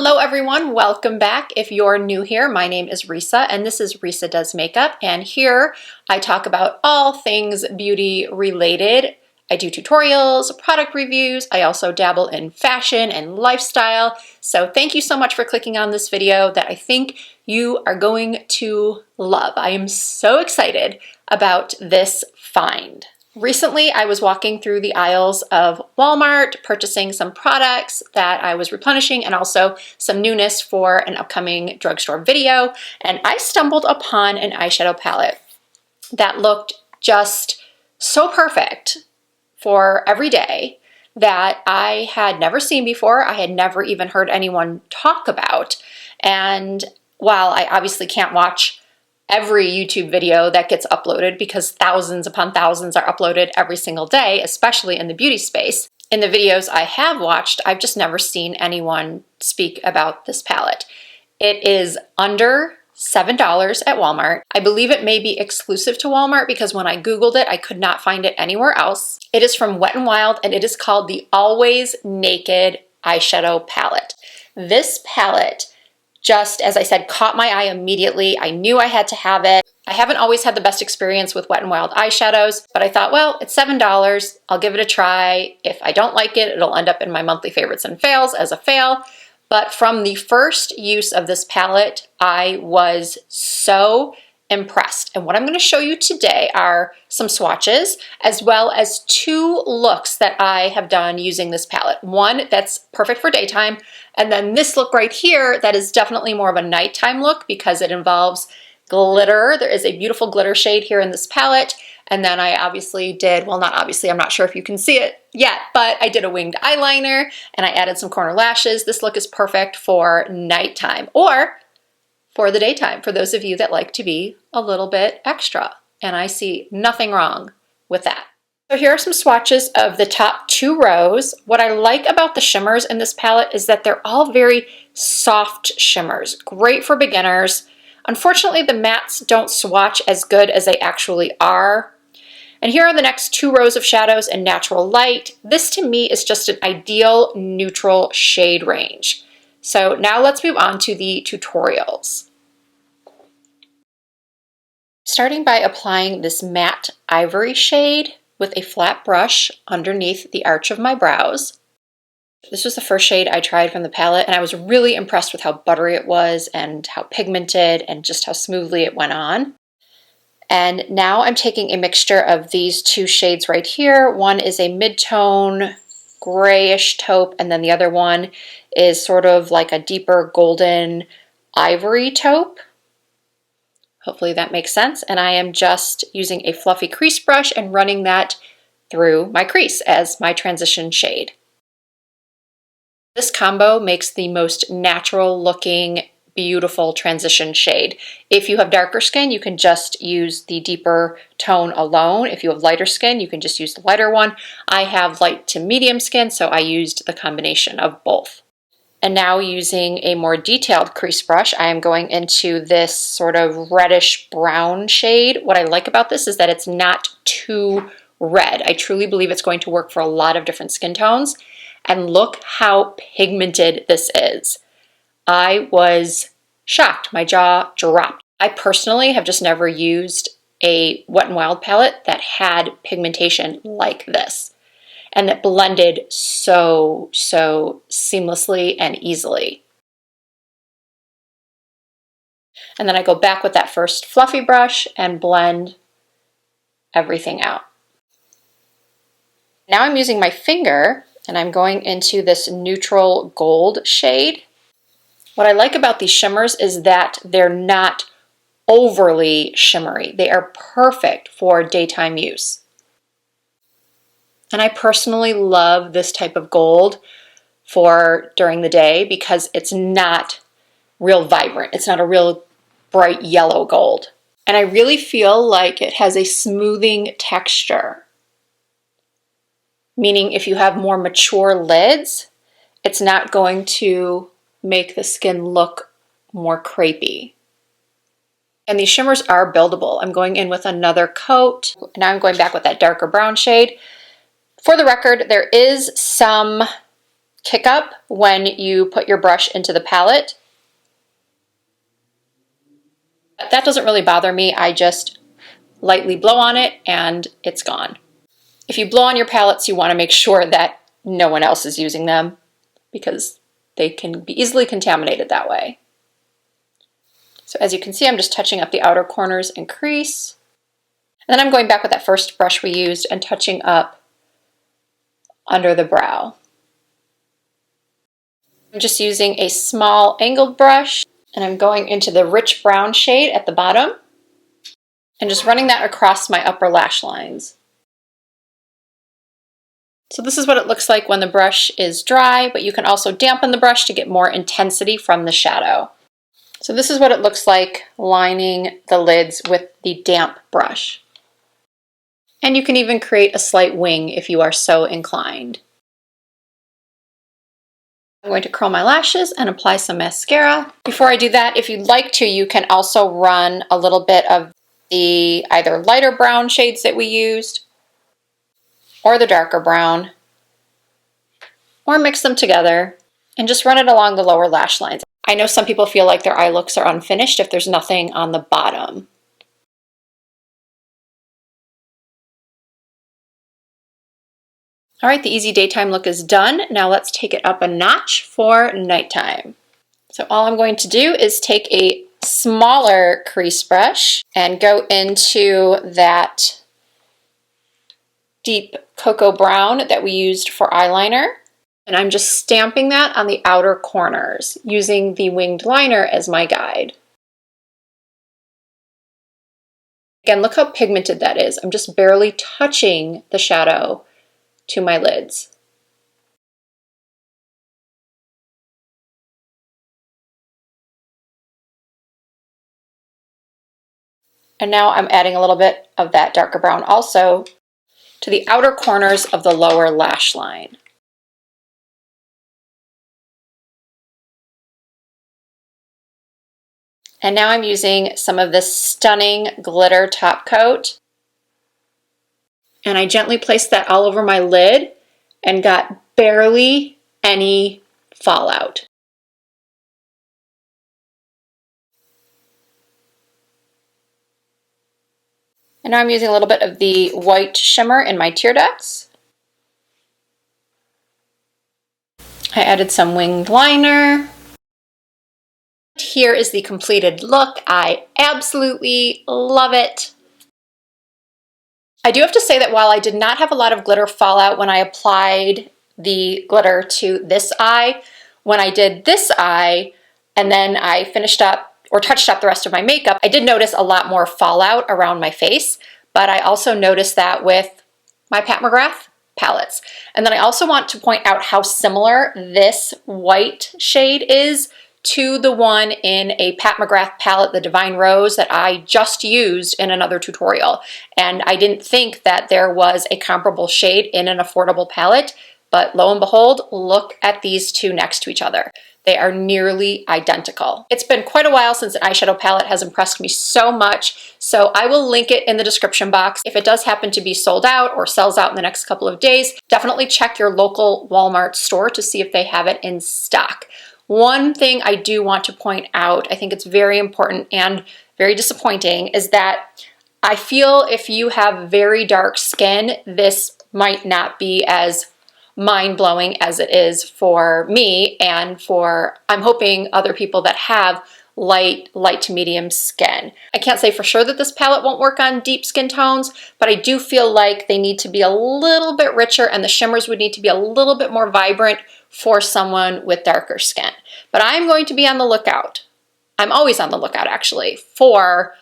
Hello everyone, welcome back. If you're new here, my name is Risa and this is Risa Does Makeup, and here I talk about all things beauty related. I do tutorials, product reviews, I also dabble in fashion and lifestyle. So thank you so much for clicking on this video that I think you are going to love. I am so excited about this find. Recently, I was walking through the aisles of Walmart, purchasing some products that I was replenishing and also some newness for an upcoming drugstore video, and I stumbled upon an eyeshadow palette that looked just so perfect for every day that I had never seen before. I had never even heard anyone talk about, and while I obviously can't watch every YouTube video that gets uploaded because thousands upon thousands are uploaded every single day, especially in the beauty space. In the videos I have watched, I've just never seen anyone speak about this palette. It is under $7 at Walmart. I believe it may be exclusive to Walmart because when I Googled it, I could not find it anywhere else. It is from Wet n Wild and it is called the Always Naked Eyeshadow Palette. This palette, just as I said, caught my eye immediately. I knew I had to have it. I haven't always had the best experience with Wet n Wild eyeshadows, but I thought, well, it's $7. I'll give it a try. If I don't like it, it'll end up in my monthly favorites and fails as a fail. But from the first use of this palette, I was so impressed. And what I'm going to show you today are some swatches as well as two looks that I have done using this palette. One that's perfect for daytime, and then this look right here that is definitely more of a nighttime look because it involves glitter. There is a beautiful glitter shade here in this palette. And then I obviously did, well, not obviously, I'm not sure if you can see it yet, but I did a winged eyeliner and I added some corner lashes. This look is perfect for nighttime or for the daytime, for those of you that like to be a little bit extra. And I see nothing wrong with that. So here are some swatches of the top two rows. What I like about the shimmers in this palette is that they're all very soft shimmers, great for beginners. Unfortunately, the mattes don't swatch as good as they actually are. And here are the next two rows of shadows in natural light. This to me is just an ideal neutral shade range. So now let's move on to the tutorials. Starting by applying this matte ivory shade with a flat brush underneath the arch of my brows. This was the first shade I tried from the palette, and I was really impressed with how buttery it was and how pigmented and just how smoothly it went on. And now I'm taking a mixture of these two shades right here. One is a mid-tone grayish taupe, and then the other one is sort of like a deeper golden ivory taupe. Hopefully that makes sense. And I am just using a fluffy crease brush and running that through my crease as my transition shade. This combo makes the most natural looking, beautiful transition shade. If you have darker skin, you can just use the deeper tone alone. If you have lighter skin, you can just use the lighter one. I have light to medium skin, so I used the combination of both. And now using a more detailed crease brush, I am going into this sort of reddish brown shade. What I like about this is that it's not too red. I truly believe it's going to work for a lot of different skin tones. And look how pigmented this is. I was shocked. My jaw dropped. I personally have just never used a Wet n Wild palette that had pigmentation like this and that blended so seamlessly and easily. And then I go back with that first fluffy brush and blend everything out. Now I'm using my finger and I'm going into this neutral gold shade. What I like about these shimmers is that they're not overly shimmery. They are perfect for daytime use. And I personally love this type of gold for during the day because it's not real vibrant. It's not a real bright yellow gold. And I really feel like it has a smoothing texture. Meaning if you have more mature lids, it's not going to make the skin look more crepey. And these shimmers are buildable. I'm going in with another coat. Now I'm going back with that darker brown shade. For the record, there is some kick up when you put your brush into the palette. That doesn't really bother me. I just lightly blow on it and it's gone. If you blow on your palettes, you want to make sure that no one else is using them because they can be easily contaminated that way. So as you can see, I'm just touching up the outer corners and crease. And then I'm going back with that first brush we used and touching up under the brow. I'm just using a small angled brush and I'm going into the rich brown shade at the bottom and just running that across my upper lash lines. So this is what it looks like when the brush is dry, but you can also dampen the brush to get more intensity from the shadow. So this is what it looks like lining the lids with the damp brush. And you can even create a slight wing if you are so inclined. I'm going to curl my lashes and apply some mascara. Before I do that, if you'd like to, you can also run a little bit of the either lighter brown shades that we used or the darker brown, or mix them together and just run it along the lower lash lines. I know some people feel like their eye looks are unfinished if there's nothing on the bottom. All right, the easy daytime look is done. Now let's take it up a notch for nighttime. So all I'm going to do is take a smaller crease brush and go into that deep cocoa brown that we used for eyeliner. And I'm just stamping that on the outer corners using the winged liner as my guide. Again, look how pigmented that is. I'm just barely touching the shadow to my lids. And now I'm adding a little bit of that darker brown also to the outer corners of the lower lash line. And now I'm using some of this stunning glitter top coat. And I gently placed that all over my lid and got barely any fallout. And now I'm using a little bit of the white shimmer in my tear ducts. I added some winged liner. Here is the completed look. I absolutely love it. I do have to say that while I did not have a lot of glitter fallout when I applied the glitter to this eye, when I did this eye and then I finished up or touched up the rest of my makeup, I did notice a lot more fallout around my face, but I also noticed that with my Pat McGrath palettes. And then I also want to point out how similar this white shade is to the one in a Pat McGrath palette, the Divine Rose, that I just used in another tutorial. And I didn't think that there was a comparable shade in an affordable palette, but lo and behold, look at these two next to each other. They are nearly identical. It's been quite a while since an eyeshadow palette has impressed me so much, so I will link it in the description box. If it does happen to be sold out or sells out in the next couple of days, definitely check your local Walmart store to see if they have it in stock. One thing I do want to point out, I think it's very important and very disappointing, is that I feel if you have very dark skin, this might not be as mind-blowing as it is for me and for, I'm hoping, other people that have light to medium skin. I can't say for sure that this palette won't work on deep skin tones, but I do feel like they need to be a little bit richer and the shimmers would need to be a little bit more vibrant for someone with darker skin. But I'm going to be on the lookout. I'm always on the lookout actually for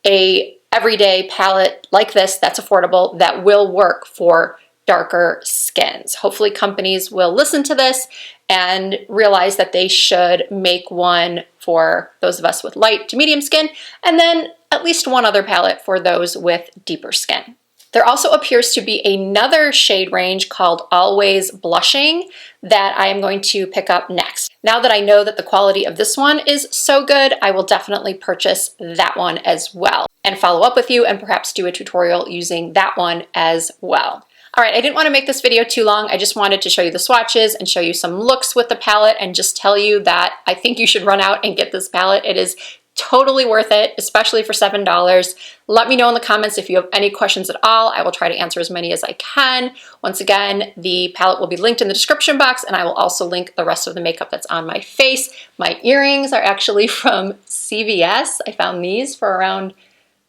a everyday palette like this that's affordable that will work for darker skins. Hopefully companies will listen to this and realize that they should make one for those of us with light to medium skin, and then at least one other palette for those with deeper skin. There also appears to be another shade range called Always Blushing that I am going to pick up next. Now that I know that the quality of this one is so good, I will definitely purchase that one as well and follow up with you and perhaps do a tutorial using that one as well. All right, I didn't want to make this video too long. I just wanted to show you the swatches and show you some looks with the palette and just tell you that I think you should run out and get this palette. It is totally worth it, especially for $7. Let me know in the comments if you have any questions at all. I will try to answer as many as I can. Once again, the palette will be linked in the description box, and I will also link the rest of the makeup that's on my face. My earrings are actually from CVS. I found these for around,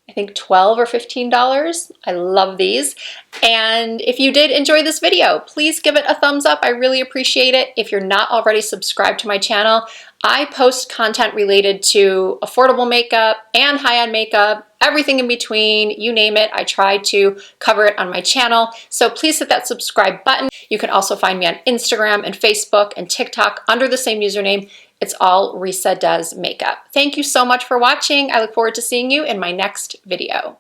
I think, $12 or $15. I love these. And if you did enjoy this video, please give it a thumbs up. I really appreciate it. If you're not already subscribed to my channel, I post content related to affordable makeup and high-end makeup, everything in between, you name it. I try to cover it on my channel. So please hit that subscribe button. You can also find me on Instagram and Facebook and TikTok under the same username. It's all Risa Does Makeup. Thank you so much for watching. I look forward to seeing you in my next video.